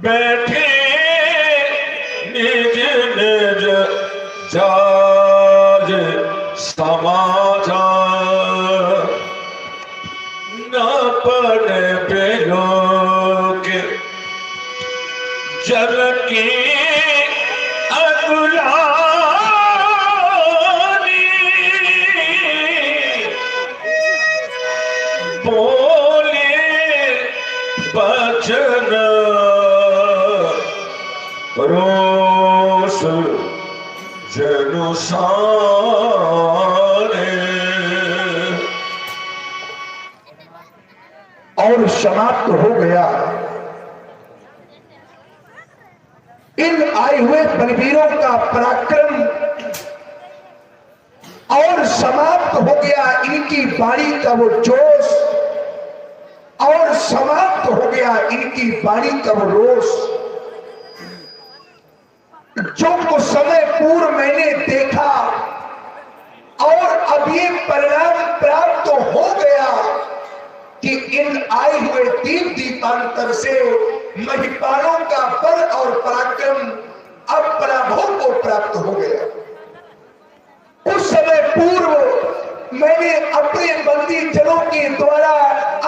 बैठे निज निज जाज समाचार न पड़े बेलोक जल की अगुलानी बोले बचन रोष जनुसारे। और समाप्त हो गया इन आए हुए बलवीरों का पराक्रम और समाप्त हो गया इनकी वाणी का वो जोश और समाप्त हो गया इनकी वाणी का वो रोष जो कुछ समय पूर्व मैंने देखा और अब ये परिणाम प्राप्त हो गया कि इन आए हुए दीप दीपांतर से महिपालों का बल और पराक्रम अब पराभव को प्राप्त हो गया। कुछ समय पूर्व मैंने अपने बंदी जनों के द्वारा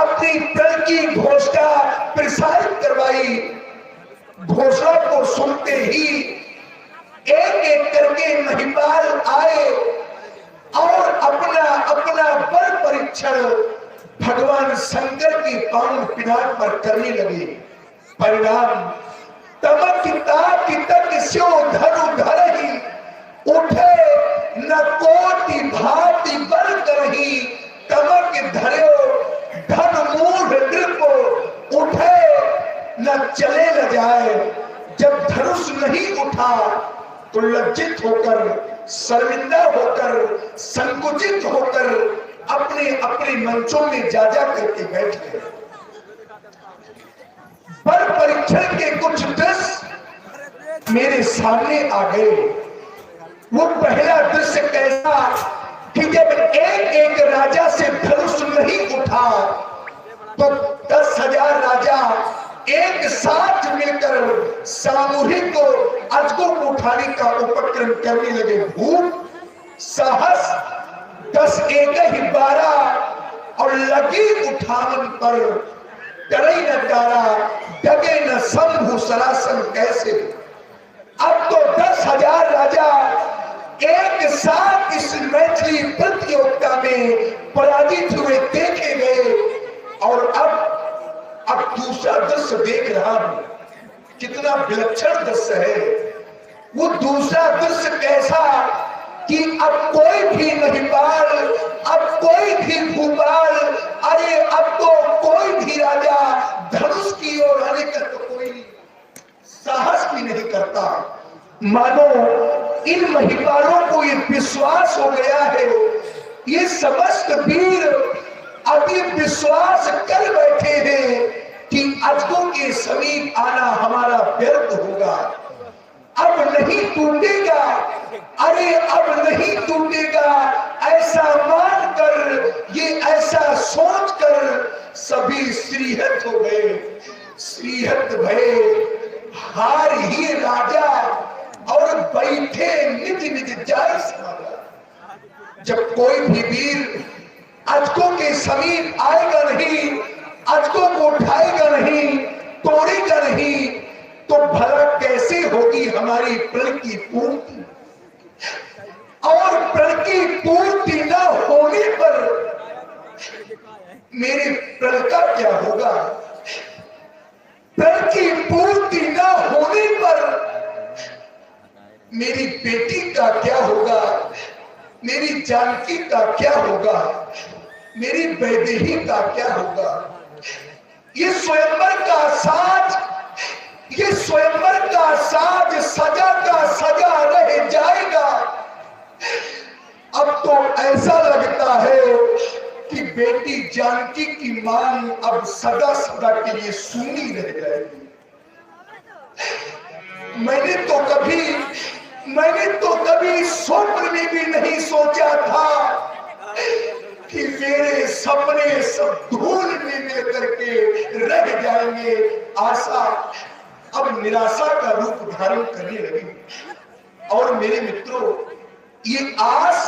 अपनी प्रण की घोषणा प्रसारित करवाई। घोषणा को सुनते ही एक एक करके महिपाल आए और अपना अपना बल परीक्षण भगवान शंकर की पावन पिनाक पर करने लगे। परिणाम तमकिता कितक स्यो धरु धरहि उठे न कोटि भांति बल करहि तमक धर्यो धन मूढ़ नृप उठे न चले न जाए। जब धनुष नहीं उठा तो लज्जित होकर शर्मिंदा होकर संकुचित होकर अपने अपने मंचों में जा जा करके बैठ गए। बल परीक्षण के कुछ दृश्य मेरे सामने आ गए। वो पहला दृश्य कैसा कि जब एक एक राजा से धनुष नहीं उठा तो 10,000 राजा एक साथ मिलकर सामूहिक अजगों को उठाने का उपक्रम करने लगे। भूप साहस 10 एक ही 12 और लगी उठावन पर डरे न डारा डगे न शंभु सरासन कैसे। अब तो 10,000 राजा एक साथ इस मैथिली प्रतियोगिता में पराजित हुए देखे गए। और अब दूसरा दृश्य देख रहा हूं, कितना विलक्षण दृश्य है। वो दूसरा दृश्य कैसा कि अब कोई भी महिपाल, अब कोई भी भूपाल, अरे अब तो कोई भी राजा धनुष की ओर आने का तो कोई साहस भी नहीं करता। मानो इन महिपालों को ये विश्वास हो गया है, ये समस्त वीर अभी विश्वास कर बैठे हैं कि अजगों के समीप आना हमारा व्यर्थ होगा, अब नहीं टूटेगा, अरे अब नहीं टूटेगा। ऐसा मानकर, ये ऐसा सोचकर सभी श्रीहत हो गए। श्रीहत भय हार ही राजा और बैठे निज निज जाय समाजा। जब कोई भी वीर अजगों के समीप आएगा नहीं, अजगों को उठाएगा नहीं, तोड़ेगा नहीं, तो भला कैसे होगी हमारी प्रण की पूर्ति। और प्रण की पूर्ति न होने पर मेरे प्रण का क्या होगा। प्रण की पूर्ति न होने पर मेरी बेटी का क्या होगा, मेरी जानकी का क्या होगा, मेरी वैदेही का क्या होगा। ये स्वयंवर का साज, ये स्वयंवर का साज सजा का सजा रह जाएगा। अब तो ऐसा लगता है कि बेटी जानकी की मांग अब सदा सदा के लिए सुनी रह जाएगी। मैंने तो कभी स्वप्न में भी नहीं सोचा था कि मेरे सपने सब धूल में मिलकर के रह जाएंगे। आशा अब निराशा का रूप धारण करने लगी। और मेरे मित्रों, ये आस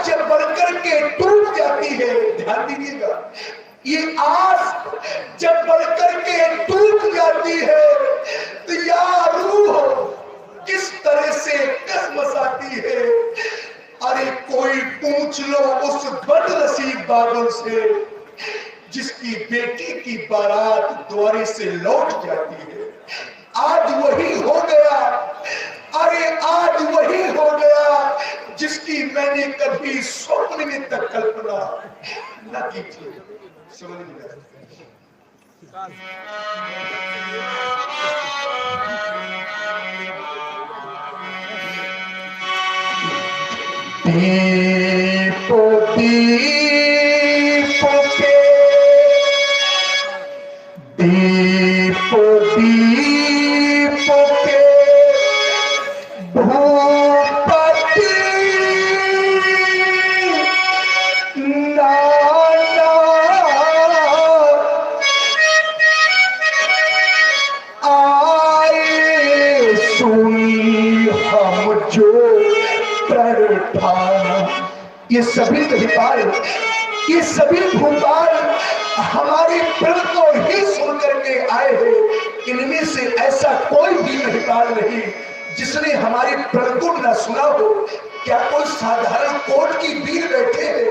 जब बढ़कर के टूट जाती है, ध्यान दीजिएगा, ये आस जब बढ़कर के टूट जाती है तो यार रूह किस तरह से कसमसाती है। अरे कोई पूछ लो उस बदनसीब बादल से जिसकी बेटी की बारात द्वारे से लौट जाती है। आज वही हो गया, अरे आज वही हो गया जिसकी मैंने कभी स्वप्न में तक कल्पना न की थी। समझ गया? दीपो दीपो के दीपो दीपो के भूपति नाना आए सुनी हम जो ये सभी दीपाल, ये सभी भूपाल हमारे प्रण को ही सुन करके आए हैं। इनमें से ऐसा कोई भी महिपाल नहीं जिसने हमारे प्रण को न सुना हो। क्या कोई साधारण कोर्ट की वीर बैठे हैं?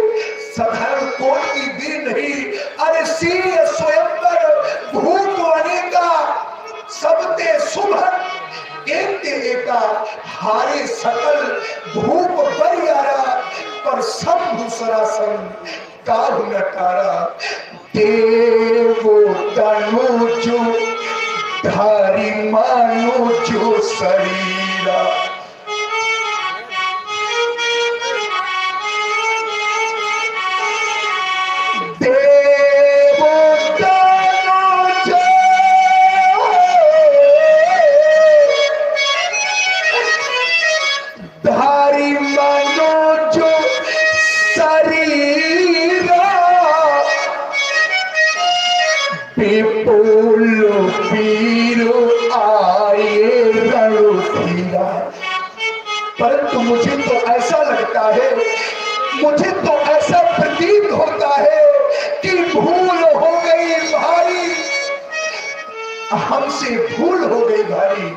साधारण कोर्ट की वीर नहीं, अरे सिंह स्वयंवर भूप अनेका सबते सुभर एक एका हारे सकल भूप बरियारा पर शंभु सरासन काहु नकारा। देवो तनुजो धारी मानो जो शरीरा। परंतु मुझे तो ऐसा लगता है, मुझे तो ऐसा प्रतीत होता है कि भूल हो गई भाई, हमसे भूल हो गई भाई।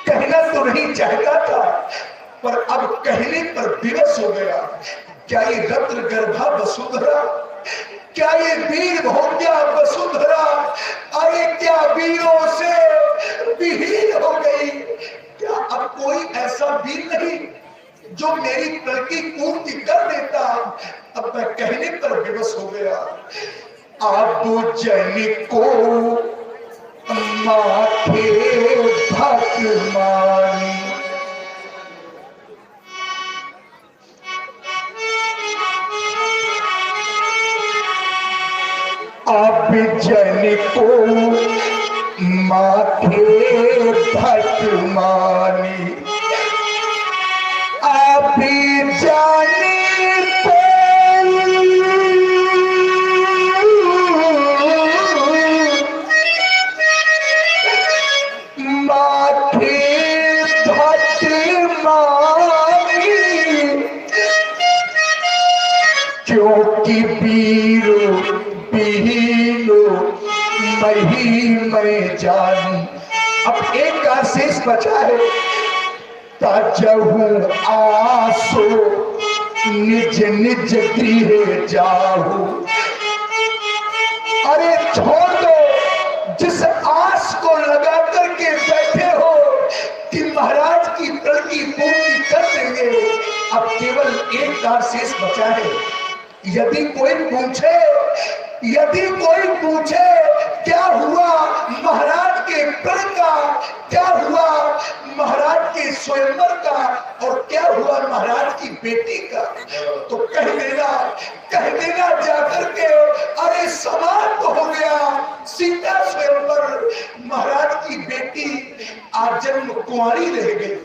कहना तो नहीं चाहता था पर अब कहने पर विवश हो गया। क्या ये रत्न गर्भा वसुंधरा, क्या ये वीर भोग्या वसुंधरा, अरे क्या वीरों से विहीन हो गई? क्या अब कोई ऐसा वीर नहीं जो मेरी प्रण की पूर्ति कर देता? अब मैं कहने पर विवश हो गया। आप जन को माथे भक्त मानी, आप जन को माथे भक्त मानी, आप जाने को माथे भक्त मानी, क्योंकि वीरो विहीनो मही मैं जानी। अब एक का शेष बचा है। ताजहू आसो निज निज गृह जाहू। अरे छोड़ दो, जिस आस को लगा करके बैठे हो कि महाराज की प्रण की पूर्ति कर देंगे, अब केवल एक का शेष बचा है। यदि कोई पूछे क्या हुआ महाराज के प्रण का, क्या हुआ महाराज के स्वयंवर का, और क्या हुआ महाराज की बेटी का, तो कह देना जाकर के अरे समाप्त तो हो गया सीता स्वयंवर। महाराज की बेटी आजन्म कुंवारी रह गई,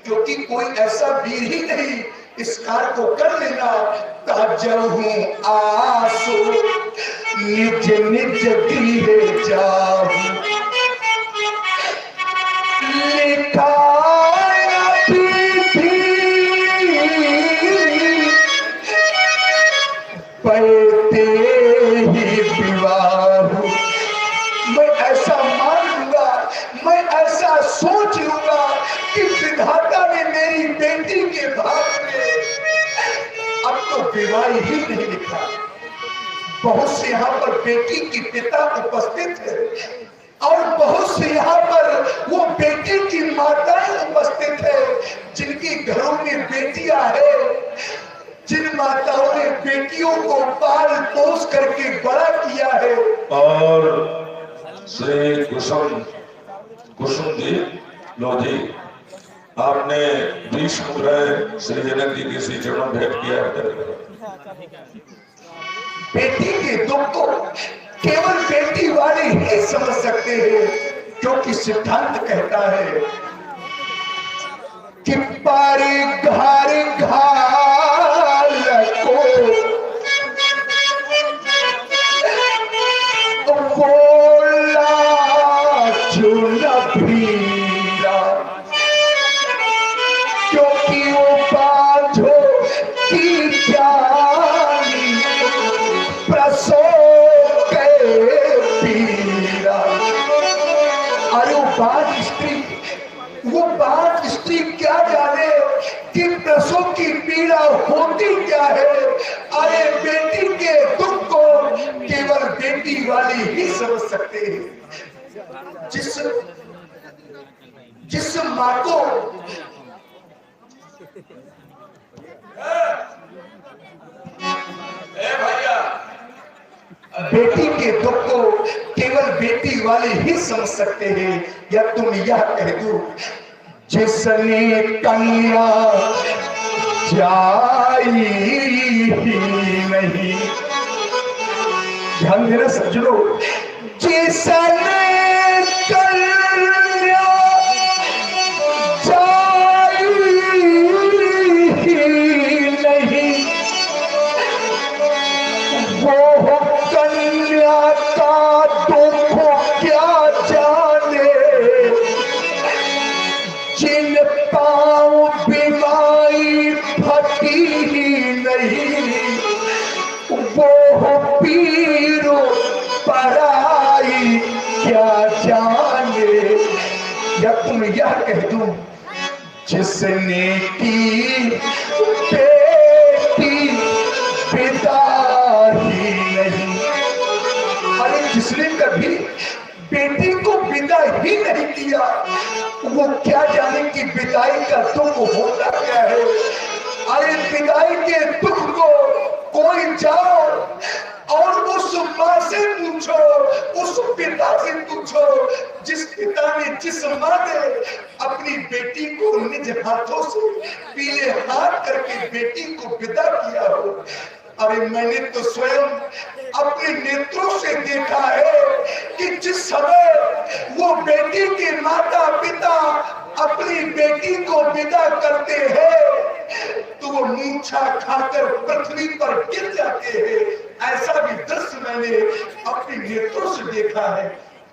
क्योंकि कोई ऐसा वीर ही नहीं इस कार्य को कर लेना। ताजहूं आसो निज निज गृह जाऊं, लिखा पढ़ते ही विवाह। मैं ऐसा मान लूंगा, मैं ऐसा सोच लूंगा कि विधाता ने मेरी बेटी के भाग में अब तो विवाह ही नहीं लिखा। बहुत से यहाँ पर बेटी के पिता उपस्थित है और बहुत से यहाँ पर वो बेटी की माताएं उपस्थित है, जिनकी घरों में बेटियां है, जिन माताओं ने बेटियों को पाल पोस करके बड़ा किया है। और श्री कुसुम जी लोधी, आपने 20 मुद्राएं श्री जनक जी की श्री चरणों में भेंट किया है। बेटी के दुख को केवल बेटी वाले ही समझ सकते हैं, क्योंकि सिद्धांत कहता है कि पारे घर घाल को बोला चुन भीरा, क्योंकि वो बाझो की जानी प्रसो के पीरा। अरे वो बात स्त्री क्या जाने कि प्रसव की पीड़ा होती क्या है। अरे बेटी के दुख को केवल बेटी वाली ही समझ सकते हैं। जिस माँ को बेटी के दुख को केवल बेटी वाले ही समझ सकते हैं। या तुम यह कह दो, जिसने कन्या जाई ही नहीं, ध्यान देना सज्जनों, जिसने कन्या जाई ही नहीं, वो कन्या का दुख क्या जाने, जिन पाँव बीमारी फटी ही नहीं, वो पीरो पराई क्या जाने। या तुम यह कह दूं, जिसने की बेटी पिता ही नहीं। अरे जिसने कभी बेटी को विदा ही नहीं किया, वो क्या जाने कि विदाई का दुख होता क्या है। अरे विदाई के दुख को कोई जाओ और उस माँ से पूछो, उस पिता से पूछो, जिस पिता ने, जिस माँ ने अपनी बेटी को निज हाथों से पीले हाथ करके बेटी को विदा किया हो। अरे मैंने तो स्वयं अपने नेत्रों से देखा है कि जिस समय वो बेटी के माता पिता अपनी बेटी को विदा करते हैं तो वो मूर्छा खाकर पृथ्वी पर गिर जाते हैं। ऐसा भी दृश्य मैंने अपने नेत्रों से देखा है।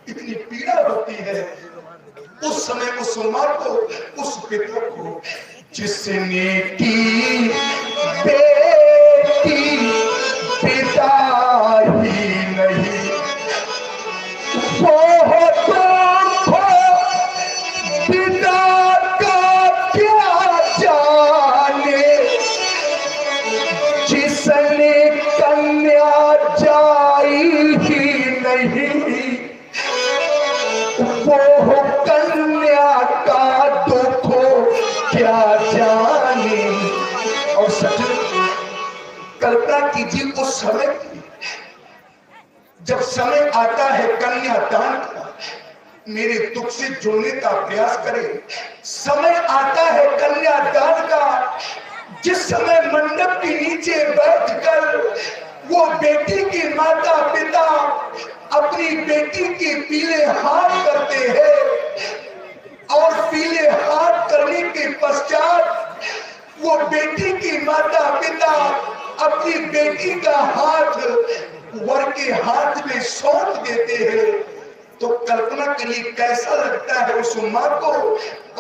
इतनी पीड़ा होती है उस समय उस माँ को, उस पिता को, जिसने की बेटी पिता ही नहीं, वो तो पिता का क्या जाने, जिसने कन्या जाई ही नहीं, वो कन्या का दुख क्या जाने। और सच कल्पना कीजिए उस समय की, जब समय आता है कन्यादान का, मेरे दुख से जुड़ने का प्रयास करे। समय आता है कन्यादान का, जिस समय मंडप के नीचे बैठकर वो बेटी के माता पिता अपनी बेटी के पीले हाथ करते हैं और पीले हाथ करने के पश्चात वो बेटी की माता पिता अपनी बेटी का हाथ वर के हाथ में सौंप देते हैं। तो कल्पना करिए कैसा लगता है उस माँ को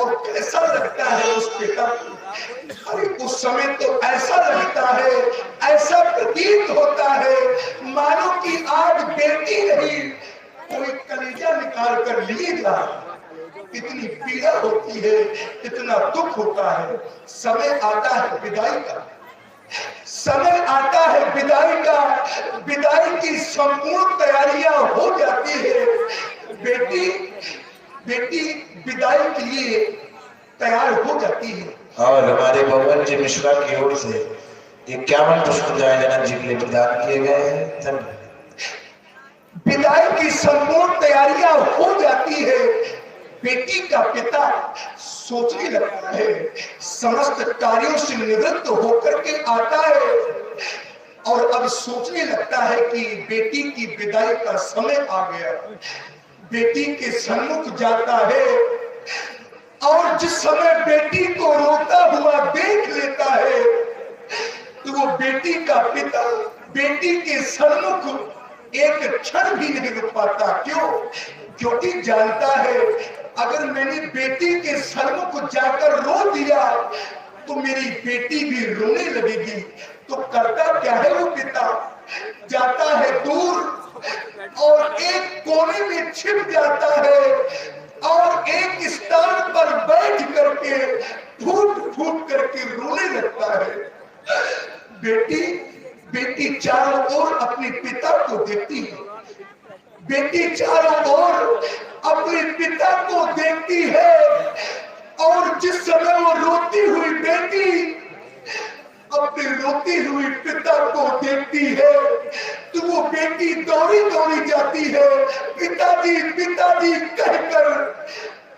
और कैसा लगता है उस पिता को। अरे उस समय तो ऐसा लगता है, ऐसा प्रतीत होता है मानो कि आज बेटी नहीं कोई कलेजा निकाल कर लिए जा। इतनी पीड़ा होती है, इतना दुख होता है। समय आता है विदाई का, समय आता है विदाई का। विदाई की संपूर्ण तैयारियां हो जाती है। बेटी विदाई के लिए तैयार हो जाती है। और हमारे भगवान जी मिश्रा की ओर से 51 पुष्पांजलि जनक जी के लिए प्रदान किए गए हैं। धन्यवाद। विदाई की संपूर्ण तैयारियां हो जाती है। बेटी का पिता सोचने लगता है, समस्त कार्यों से निवृत्त होकर के आता है और अब सोचने लगता है कि बेटी की विदाई का समय आ गया। बेटी के सम्मुख जाता है और जिस समय बेटी को रोता हुआ देख लेता है तो वो बेटी का पिता बेटी के सम्मुख एक क्षण भी नहीं रुक पाता। क्यों? क्योंकि जानता है अगर मैंने बेटी के सम्मुख जाकर रो दिया तो मेरी बेटी भी रोने लगेगी। तो करता क्या है वो पिता? जाता है दूर और एक कोने में छिप जाता है और एक स्थान पर बैठ करके फूट फूट करके रोने लगता है। बेटी चारों ओर अपने पिता को देखती है। बेटी चारों ओर अपने पिता को देखती है और जिस समय वो रोती हुई बेटी अपने रोती हुई पिता को देखती है तो वो बेटी दौड़ी दौड़ी जाती है, पिताजी पिताजी कहकर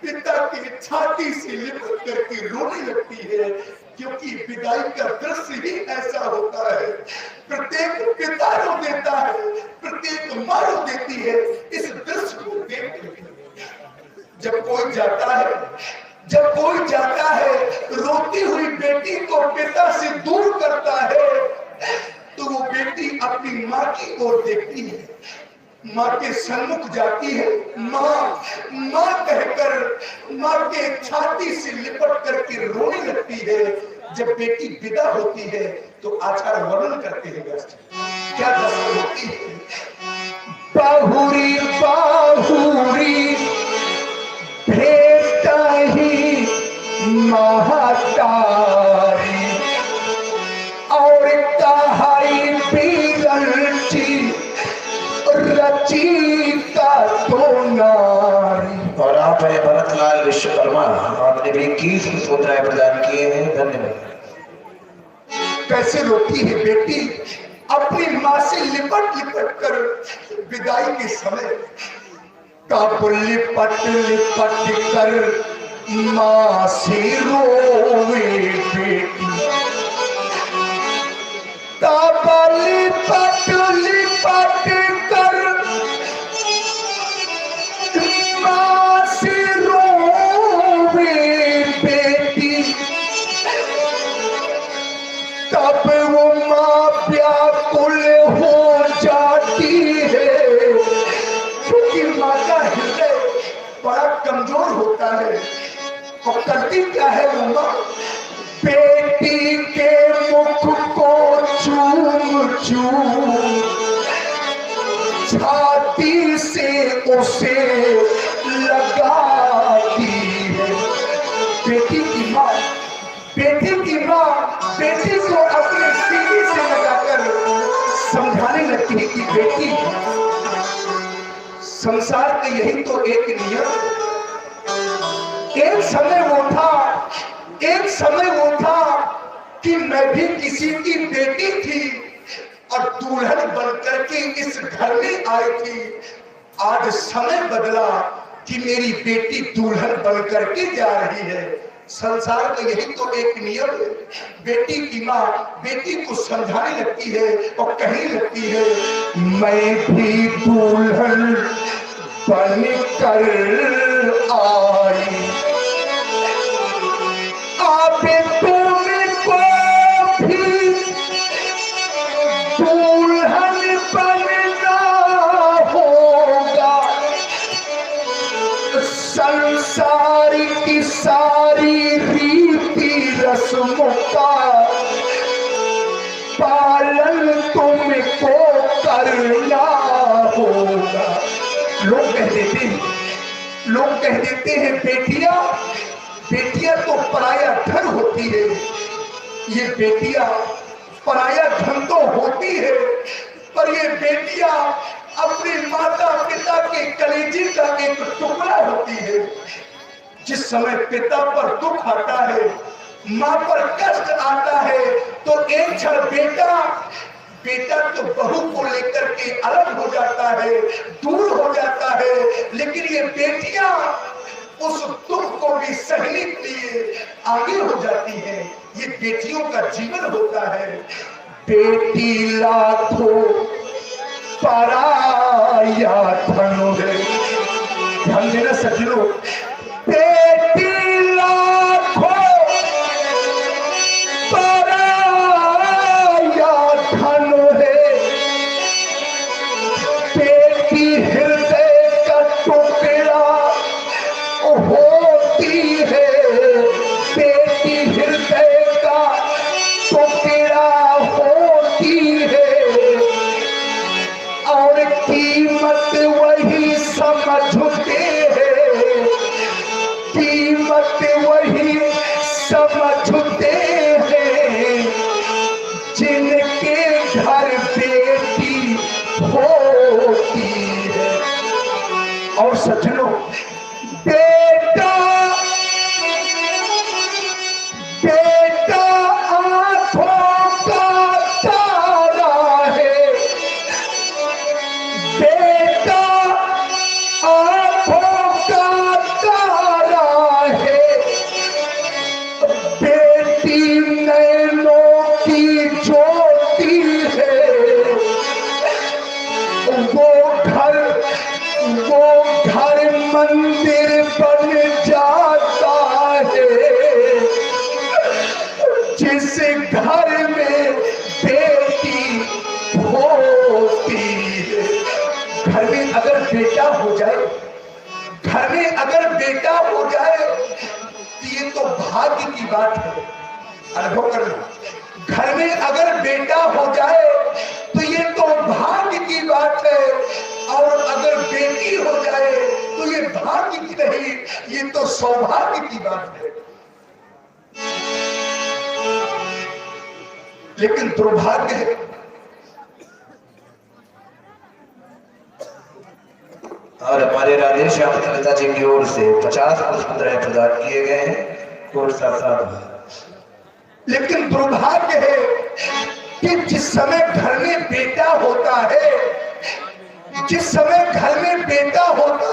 पिता की छाती से लिपट करके रोने लगती है। क्योंकि विदाई का दृश्य ही ऐसा होता है। प्रत्येक पिता रो देता है, प्रत्येक माँ रो देती है इस दृश्य को देख। जब कोई जाता है रोती हुई बेटी को पिता से दूर करता है तो वो बेटी अपनी माँ की ओर देखती है, माँ के सम्मुख जाती है, माँ माँ कहकर माँ के छाती से लिपट करके रोने लगती है। जब बेटी विदा होती है तो आचार्य वर्णन करते हैं क्या दशा होती है। बाहुरी बाहुरी भेटा ही महातारी और कहाई पीलची रची का तो नारी। और आप है भरतलाल विश्वकर्मा, आपने भी 21 मुद्राएं प्रदान किए हैं। धन्यवाद। कैसे रोती है बेटी अपनी माँ से लिपट लिपट कर विदाई के समय। कब लिपट लिपट कर माँ से रोवे बेटी, तब लिपट लिपट कर माँ से रोवे बेटी, तब वो माँ व्याकुल हो जाती है। क्योंकि माँ का हृदय बड़ा कमजोर होता है और करती क्या है वो माँ? बेटी के मुख को चूम चूम छाती से उसे लगाती है। बेटी की माँ बेटी को अपने सीने से लगाकर समझाने लगती है कि बेटी संसार का यही तो एक नियम है। एक समय वो था कि मैं भी किसी की बेटी थी और दुल्हन बनकर के इस घर में आई थी। आज समय बदला, कि मेरी बेटी दुल्हन बन करके जा रही है। संसार का यही तो एक नियम है। बेटी की माँ बेटी को समझाने लगती है और कहने लगती है, मैं भी दुल्हन बन कर आई, आप तुमको भी दुल्हन बनना होगा। संसार की सारी रीति रस्मों का पालन तुमको करना होगा। लोग कह देते हैं बेटियां तो पराया धन होती है। ये बेटियां पराया धन तो होती है, पर ये बेटियां अपने माता पिता के कलेजे का एक टुकड़ा होती है। जिस समय पिता पर दुख आता है, माँ पर कष्ट आता है, तो एक क्षण बेटा तो बहू को लेकर के अलग हो जाता है, दूर हो जाता है। लेकिन ये बेटियां उस दुख को भी सहने के लिए आगे हो जाती हैं। ये बेटियों का जीवन होता है। बेटी लाखों पराया धन है। ध्यान देना सज्जनों, बेटी लाखों पराया धन है। बेटी हृदय का टुकड़ा होती है। बेटी हृदय का टुकड़ा होती है और कीमत वही समझते हैं, कीमत वही समझते हैं जिनके घर बेटी होती है। और सज्जनों, बेटा आंखों का तारा है। बेटा आंखों का तारा है। बेटी नैनों की ज्योति है। वो घर मंदिर बन जाता है जिस घर में बेटी होती है। घर में अगर बेटा हो जाए, तो ये तो भाग्य की बात है। अनुभव करना, घर में अगर बेटा हो जाए तो ये तो भाग्य की बात है, और अगर बेटी हो जाए तो ये भाग्य की नहीं, ये तो सौभाग्य की बात है। लेकिन दुर्भाग्य है, और हमारे राधे श्याम ललिता जी की ओर से 50 पुष्पद्रव्य प्रदान किए गए हैं। और लेकिन दुर्भाग्य है कि जिस समय घर में बेटा होता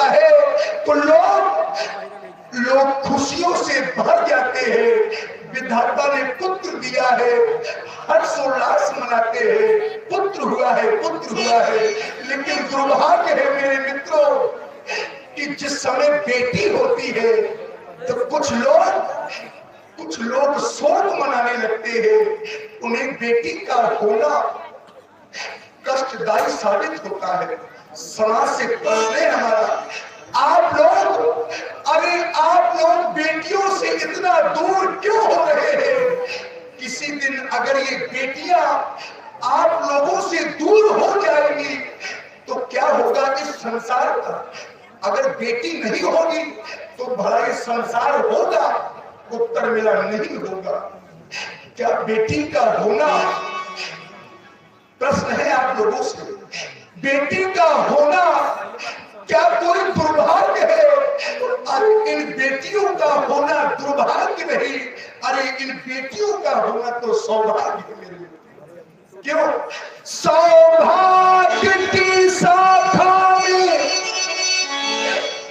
है, तो लोग खुशियों से भर जाते हैं। विधाता ने पुत्र दिया है, हर्षोल्लास मनाते हैं, पुत्र हुआ है। लेकिन दुर्भाग्य है मेरे मित्रों कि जिस समय बेटी होती है तो कुछ लोग शोक मनाने लगते हैं। उन्हें बेटी का होना कष्टदायी साबित होता है। समाज से प्रश्न है हमारा, आप लोग बेटियों से इतना दूर क्यों हो रहे हैं? किसी दिन अगर ये बेटियां आप लोगों से दूर हो जाएंगी तो क्या होगा इस संसार का? अगर बेटी नहीं होगी तो भला ये संसार होगा? उत्तर मिला नहीं होगा। क्या बेटी का होना, प्रश्न है आप लोगों से, बेटी का होना क्या कोई दुर्भाग्य है? अरे इन बेटियों का होना दुर्भाग्य नहीं, अरे इन बेटियों का होना तो सौभाग्य है। क्यों? सौभाग्य की शाखा में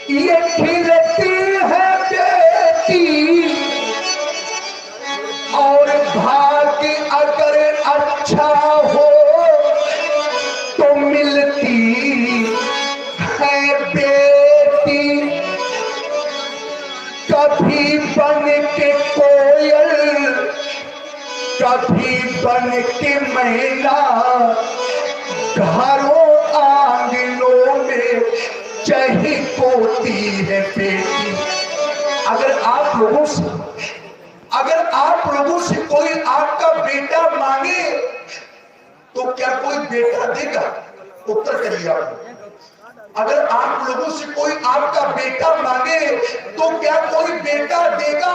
ये के महिला घरों आंगनों में चहकोती है बेटी। अगर आप लोगों से कोई आपका बेटा मांगे तो क्या कोई बेटा देगा? उत्तर करिए आप। अगर आप लोगों से कोई आपका बेटा मांगे तो क्या कोई बेटा देगा?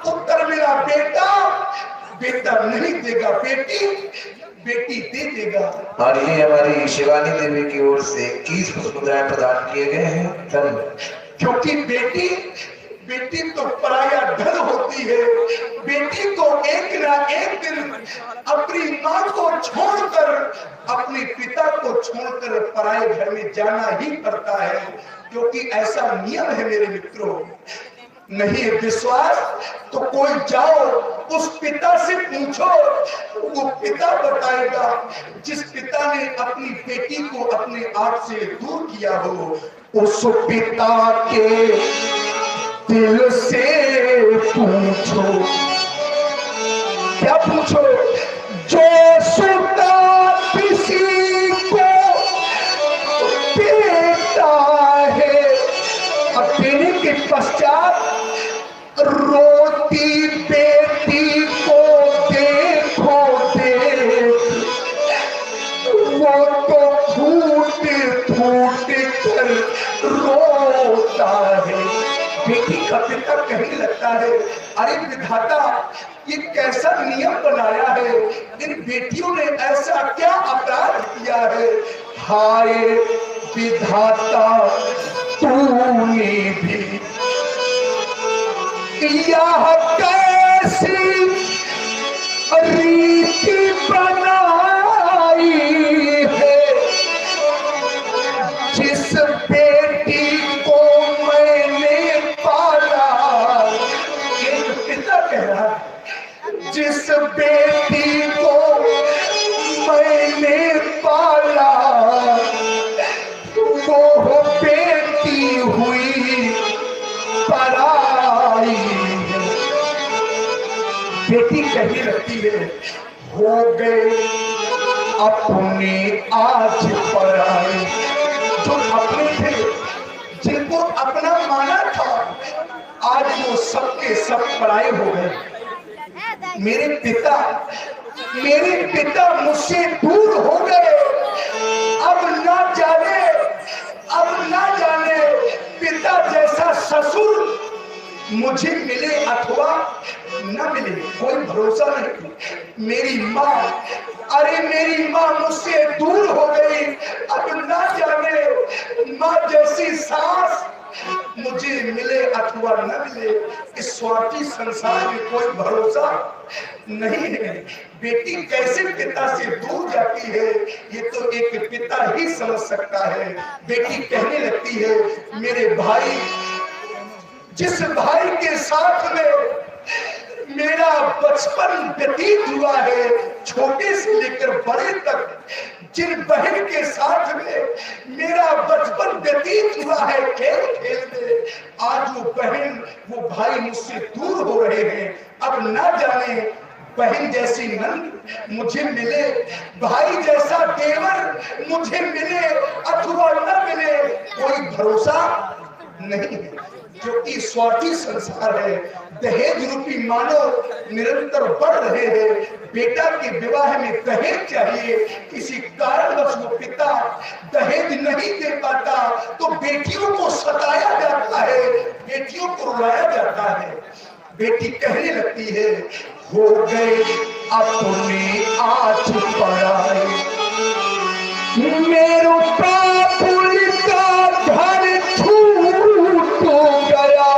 उत्तर मेरा बेटा नहीं देगा, बेटी दे देगा। और ये हमारी शिवानी देवी की ओर से 21 पुष्प मुद्राएं प्रदान किए गए हैं। धन्यवाद। क्योंकि बेटी तो पराया धन होती है। बेटी को एक ना एक दिन अपनी माँ को छोड़कर, अपने पिता को छोड़कर पराये घर में जाना ही पड़ता है, क्योंकि ऐसा नियम है मेरे मित्रों। नहीं है विश्वास तो कोई जाओ उस पिता से पूछो, वो पिता बताएगा। जिस पिता ने अपनी बेटी को अपने आप से दूर किया हो, उस पिता के दिल से पूछो। क्या पूछो? जो सुता किसी को देता है, और देने के पश्चात रोती बेटी को देखो देख, वो तो फूट फूट कर रोता है। बेटी का पिता कहने लगता है, अरे विधाता ये कैसा नियम बनाया है, इन बेटियों ने ऐसा क्या अपराध किया है। हाय विधाता तूने भी यह कैसी रीति बनाई है, जिस बेटी को मैंने पाला। एक पिता कह रहा है, जिस बेटी को मैंने पाला वो बेटी हुई पराई। बेटी कहने लगती है, हो गए अपने आज पराई। जो अपने थे, जिनको अपना माना था, आज वो सबके सब पराए हो गए। मेरे पिता मुझसे दूर हो गए। अब ना जाने पिता जैसा ससुर मुझे मिले अथवा न मिले, कोई भरोसा नहीं। मेरी माँ मुझसे दूर हो गई। अब ना जाने माँ जैसी सास मुझे मिले अथवा न मिले। इस स्वार्थी संसार में कोई भरोसा नहीं है। बेटी कैसे पिता से दूर जाती है, ये तो एक पिता ही समझ सकता है। बेटी कहने लगती है, मेरे भाई, जिस भाई के साथ में मेरा बचपन व्यतीत हुआ है, छोटे से लेकर बड़े तक, जिन बहन के साथ में मेरा बचपन व्यतीत हुआ है खेल खेल में, आज वो बहन वो भाई मुझसे दूर हो रहे हैं। अब ना जाने बहन जैसी नंद मुझे मिले, भाई जैसा देवर मुझे मिले अथवा न मिले, कोई भरोसा नहीं है। जो कि स्वार्थी संसार है। दहेज रूपी मानव निरंतर बढ़ रहे हैं। बेटा के विवाह में दहेज चाहिए, किसी कारणवश वो पिता दहेज नहीं दे पाता तो बेटियों को सताया जाता है, बेटियों को रुलाया जाता है। बेटी कहने लगती है, हो गए अपने आज पराए। मेरो कापुल का घर छूट गया,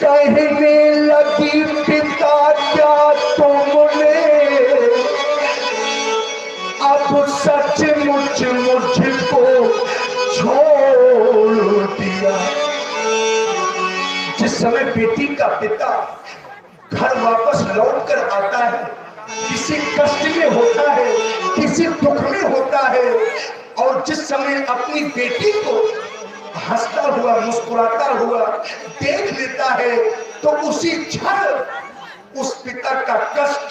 कहने लगी पिता क्या तुमने अब सचमुच मुझको छोड़ दिया। जिस समय बेटी का पिता घर वापस लौट कर आता है, किसी कष्ट में होता है, किसी दुख में होता है, और जिस समय अपनी बेटी को हंसता हुआ मुस्कुराता हुआ देख लेता है, तो उसी क्षण उस पिता का कष्ट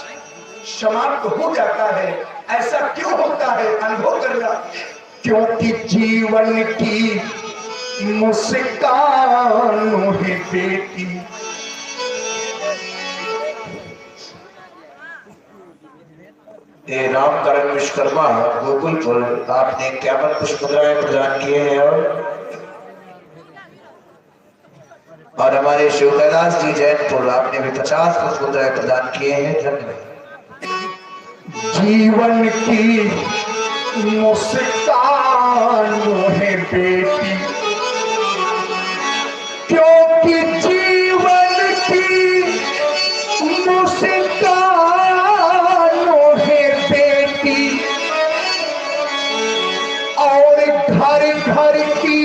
समाप्त हो जाता है। ऐसा क्यों होता है, अनुभव करना। क्योंकि जीवन की मुस्कान है बेटी। ये रामकरण विश्वकर्मा गोकुलपुर आपने 51 पुष्प मुद्राएं प्रदान किए हैं और हमारे शिव कैलाश जी जैनपुर आपने भी 50 पुष्प मुद्राएं प्रदान किए हैं। धन्यवाद। जीवन की मुस्कान है बेटी, क्योंकि जीवन की मुस्कान है बेटी। और घर घर की,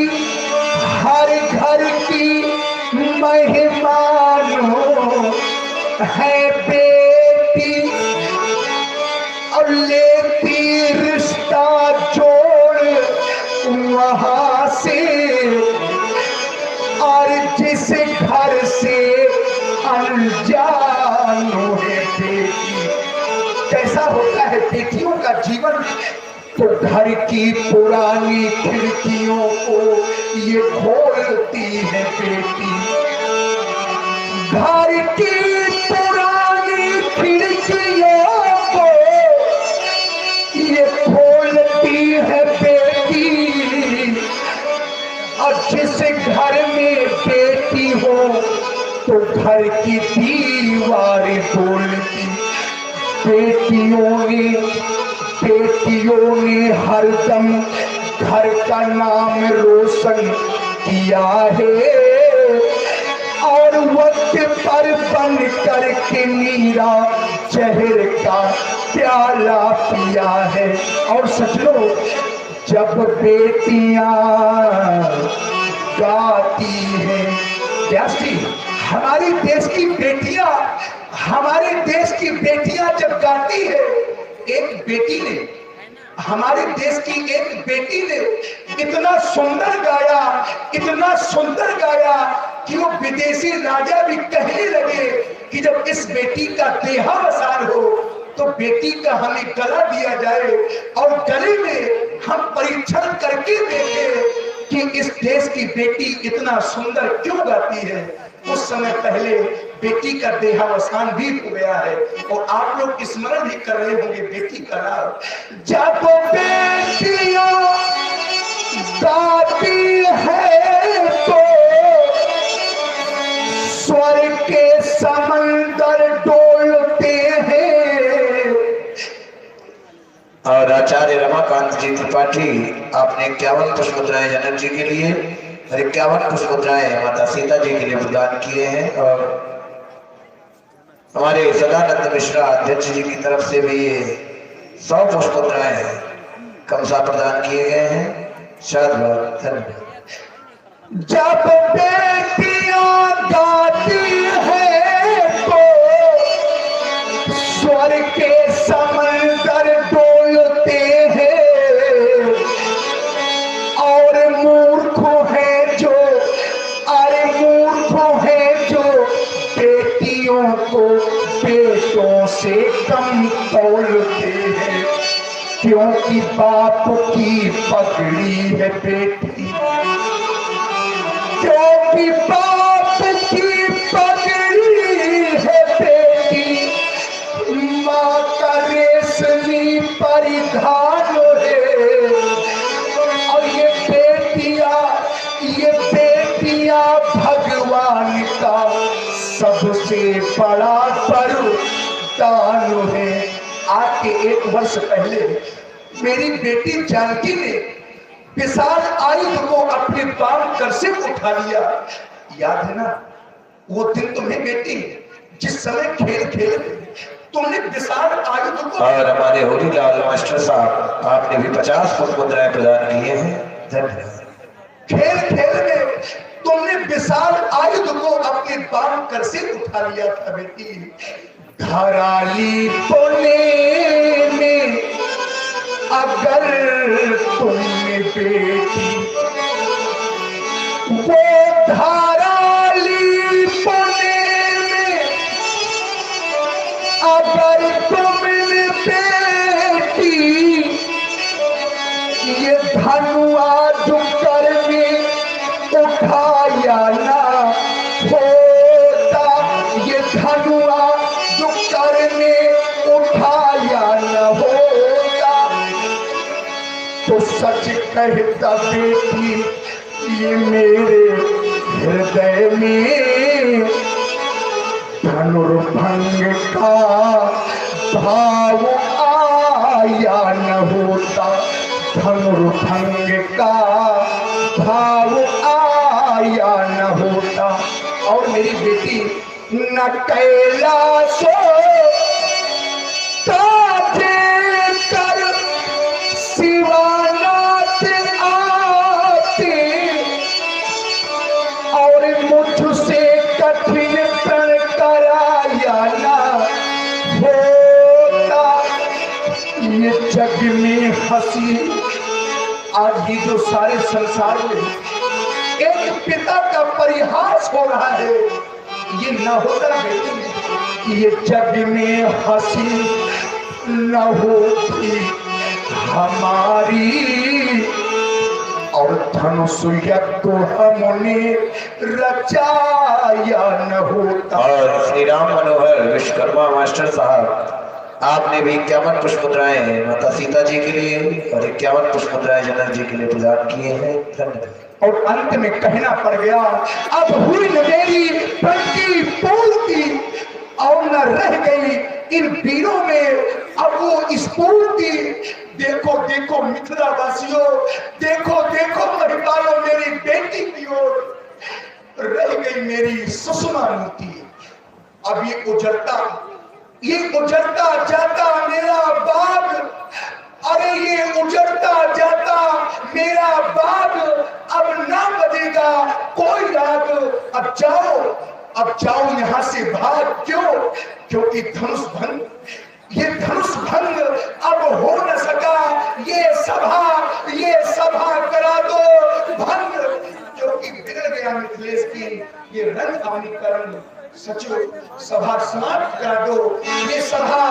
हर घर की मेहमान है बेटी। और लेती रिश्ता जोड़ वहां से, और जिस घर से अनजान है बेटी। कैसा होता है बेटियों का जीवन? तो घर की पुरानी खिड़कियों को ये खोलती है बेटी। घर की पुरानी खिड़कियों को ये खोलती है बेटी। और जिस घर में बेटी हो तो घर की दीवार बोलती। बेटियों ने हरदम घर का नाम रोशन किया है। और वक्त पर बन करके मीरा जहर का प्याला पिया है। और सच लो, जब बेटियां गाती हैं, व्यास जी, हमारे देश की बेटियां जब गाती है, एक बेटी ने, हमारे देश की एक बेटी ने इतना सुंदर गाया कि वो विदेशी राजा भी कहने लगे कि जब इस बेटी का देहावसान हो तो बेटी का हमें गला दिया जाए और गले में हम परीक्षण करके देखें कि इस देश की बेटी इतना सुंदर क्यों गाती है। उस समय पहले बेटी का देहावसान भी हो गया है और आप लोग स्मरण भी कर रहे होंगे बेटी का नाम। जब बेटियां गाती है तो स्वर्ग के समंदर डोलते हैं। और आचार्य रमाकांत जी त्रिपाठी आपने 51 पुष्प मुद्राएं जनक जी के लिए और 51 पुष्प मुद्राएं माता सीता जी के लिए प्रदान किए हैं। और हमारे सदानंद मिश्रा अध्यक्ष जी की तरफ से भी 100 पुष्प मुद्राएं कमसा प्रदान किए गए हैं। शादभाव। धन्यवाद। जब बेटियां गाती है तो स्वर्ग के समंदर डोलते हैं। और मूर्ख है जो बेटियों को बेटों से कम तौलते हैं। क्योंकि बाप की पगड़ी है बेटी, क्योंकि बाप की पगड़ी है बेटी। माँ का रेशमी परिधान है। और ये बेटियां भगवान का सबसे बड़ा वरदान है। आज के 1 वर्ष पहले मेरी बेटी जानकी ने विशाल आयुध को अपने बाम कर से उठा लिया। याद है ना वो दिन तुम्हें बेटी, जिस समय खेल तुमने विशाल आयुध को। और हमारे होलीलाल मास्टर साहब आपने भी 50 पुष्प मुद्राएं प्रदान किए हैं। धन्यवाद। खेल में तुमने विशाल आयुध को अपने बाम कर से उठा लिया था बेटी। घराली पुणे में अगर तुमने बेटी वो धाराली पुणे में ये धनुआ जो कर में उठाया ना होता, ये धनुआ जो कर में उठाया न होता, तो सच कहता बेटी ये मेरे हृदय में धनुर्भंग का भाव आया न होता, धनुर्भंग का भाव आया न होता। और मेरी बेटी न कैलाशो ताजे कर शिवानाथ आते, और मुझसे कठिन प्रण कराया ना होता। ये जग में हंसी आज भी जो सारे संसार में एक पिता का परिहास हो रहा है, ये न होता बेटी, ये जग में हंसी न होती हमारी, और धनुष यज्ञ हमने रचाया न होता। और श्री राम मनोहर विश्वकर्मा मास्टर साहब, आपने भी 51 पुष्प मुद्राएं माता सीता जी के लिए और 51 पुष्प मुद्राएं जनक जी के लिए प्रदान किए हैं। धन्यवाद। और अंत में कहना पड़ गया, अब हुई न मेरी बनती पूर्ति, और न रह गई इन वीरों में अब वो स्फूर्ति। देखो देखो मिथिला वासियों, देखो देखो महिलाओं, मेरी बेटी की ओर रह गई मेरी सुषमा मूर्ति। अब ये उजड़ता जाता मेरा बाग, अरे ये उजड़ता जाता मेरा बाग, अब ना बजेगा कोई राग। अब जाओ यहाँ से भाग, क्यों? क्योंकि धनुष भंग, ये धनुष भंग अब हो न सका। ये सभा करा दो भंग, क्योंकि बिगड़ गया मिथिलेश की ये रंग आनीकरण। सचिव सभा समाप्त करा दो, ये सभा